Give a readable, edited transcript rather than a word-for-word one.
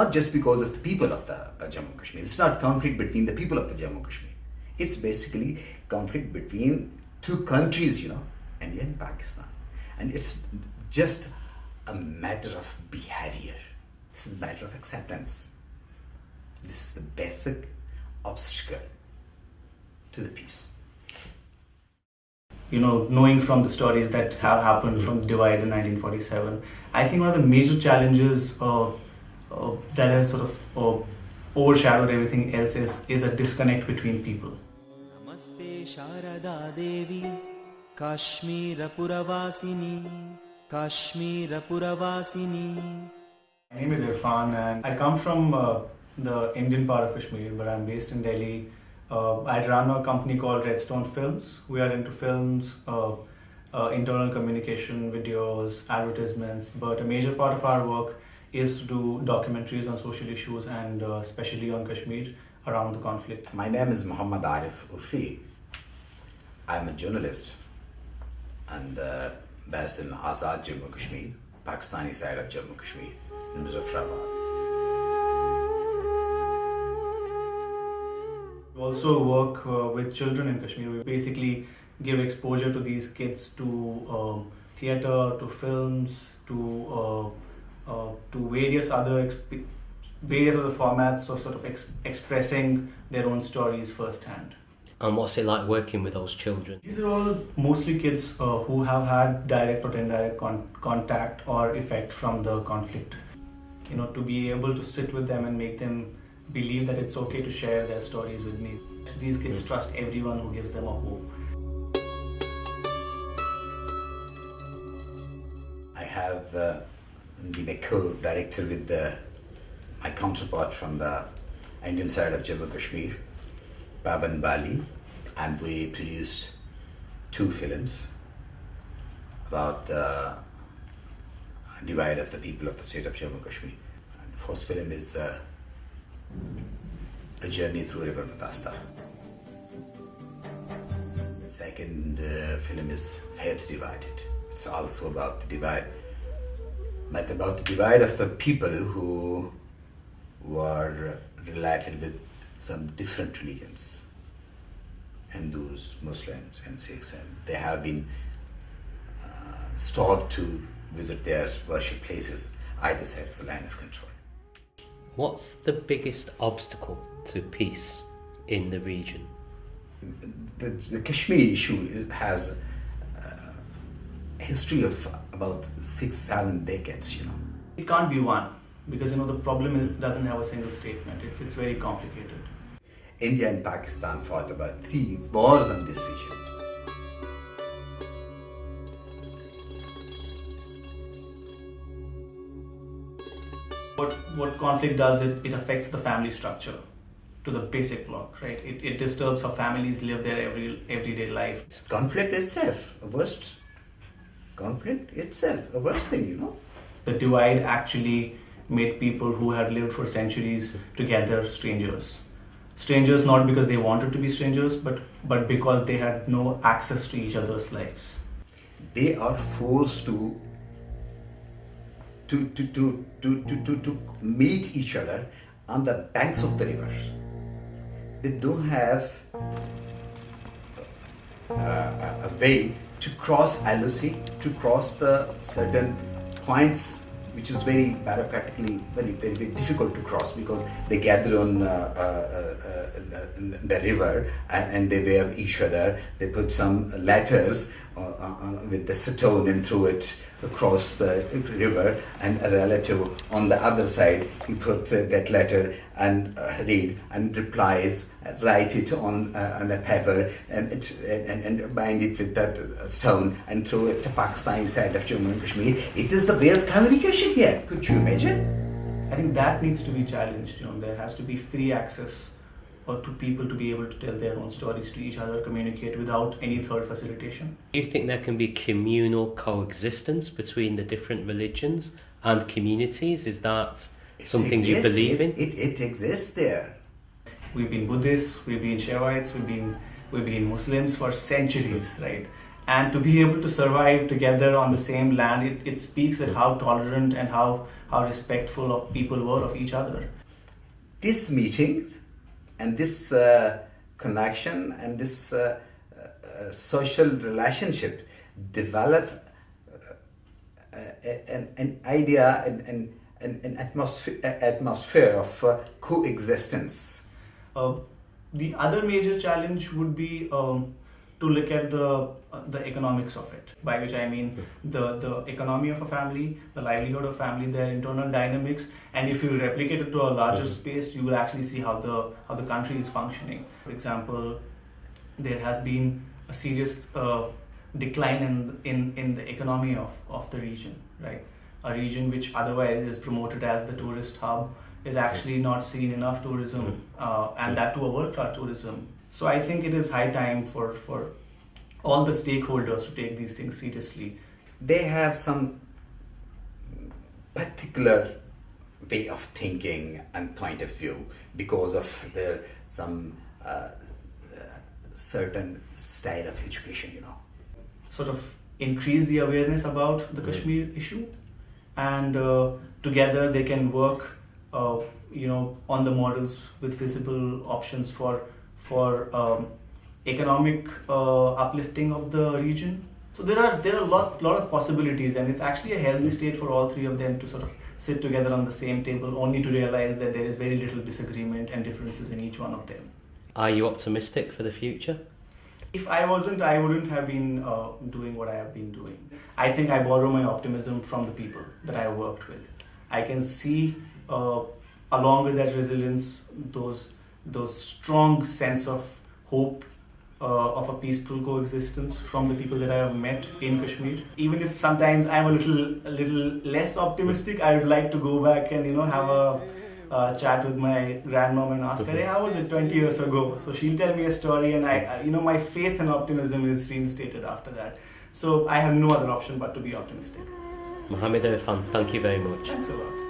not just because of the people of the Jammu Kashmir. It's not conflict between the people of the Jammu Kashmir. It's basically conflict between two countries, India and Pakistan. And it's just a matter of behavior. It's a matter of acceptance. This is the basic obstacle to the peace. Knowing from the stories that have happened from the divide in 1947, I think one of the major challenges that has sort of overshadowed everything else is a disconnect between people. Namaste Sharada Devi, Kashmir Puravasini, Kashmir Puravasini. My name is Irfan and I come from the Indian part of Kashmir, but I'm based in Delhi. I run a company called Redstone Films. We are into films, internal communication, videos, advertisements, but a major part of our work is to do documentaries on social issues and especially on Kashmir around the conflict. My name is Mohammad Arif Urfi. I'm a journalist and based in Azad, Jammu Kashmir, Pakistani side of Jammu Kashmir, in Muzaffarabad. We also work with children in Kashmir. We basically give exposure to these kids to theatre, to films, to various other formats of sort of expressing their own stories firsthand. And what's it like working with those children? These are all mostly kids who have had direct or indirect contact or effect from the conflict. To be able to sit with them and make them believe that it's okay to share their stories with me. These kids trust everyone who gives them a hope. I have been a co-director with my counterpart from the Indian side of Jammu Kashmir, Pavan Bali, and we produced 2 films about the divide of the people of the state of Jammu Kashmir. And the first film is A Journey Through River Vatasta. The second film is Faith Divided. It's also about the divide, but about the divide of the people who were related with some different religions, Hindus, Muslims, and Sikhs, and they have been stopped to visit their worship places either side of the line of control. What's the biggest obstacle to peace in the region? The Kashmir issue has a history of about 6-7 decades, It can't be one because the problem doesn't have a single statement. It's very complicated. India and Pakistan fought about 3 wars on this issue. What conflict does, it affects the family structure to the basic block, right? It disturbs how families live their everyday life. Conflict itself, a worst thing, The divide actually made people who had lived for centuries together strangers. Strangers not because they wanted to be strangers, but because they had no access to each other's lives. They are forced to meet each other on the banks of the river. They don't have a way to cross LOC, to cross the certain points, which is very bureaucratically very difficult to cross because they gather on the river and they wave each other. They put some letters with the stone and throw it across the river, and a relative on the other side, he put that letter and read and replies, write it on the paper and bind it with that stone and throw it to the Pakistani side of Jammu and Kashmir. It is the way of communication here. Could you imagine? I think that needs to be challenged. There has to be free access to people to be able to tell their own stories to each other, communicate without any third facilitation. Do you think there can be communal coexistence between the different religions and communities? Is that something you believe in? It exists there. We've been Buddhists, we've been Shaivites, we've been Muslims for centuries, right? and to be able to survive together on the same land, it speaks at how tolerant and how respectful of people were of each other. This meeting and this connection and this social relationship develop an idea and an atmosphere of coexistence. The other major challenge would be to look at the economics of it, by which I mean the economy of a family, the livelihood of family, their internal dynamics, and if you replicate it to a larger space, you will actually see how the country is functioning. For example, there has been a serious decline in the economy of the region, right? A region which otherwise is promoted as the tourist hub is actually not seeing enough tourism, and that to a world-class tourism. So I think it is high time for all the stakeholders to take these things seriously. They have some particular way of thinking and point of view because of their some certain style of education, Sort of increase the awareness about the Kashmir issue, and together they can work on the models with visible options for economic uplifting of the region. So there are a lot of possibilities, and it's actually a healthy state for all three of them to sort of sit together on the same table, only to realize that there is very little disagreement and differences in each one of them. Are you optimistic for the future? If I wasn't, I wouldn't have been doing what I have been doing. I think I borrow my optimism from the people that I have worked with. I can see along with that resilience, those strong sense of hope of a peaceful coexistence from the people that I have met in Kashmir. Even if sometimes I'm a little less optimistic, I would like to go back and have a chat with my grandmom and ask her, hey, how was it 20 years ago? So she'll tell me a story, and I my faith and optimism is reinstated after that. So I have no other option but to be optimistic. Mohammad Irfan, thank you very much. Thanks a lot.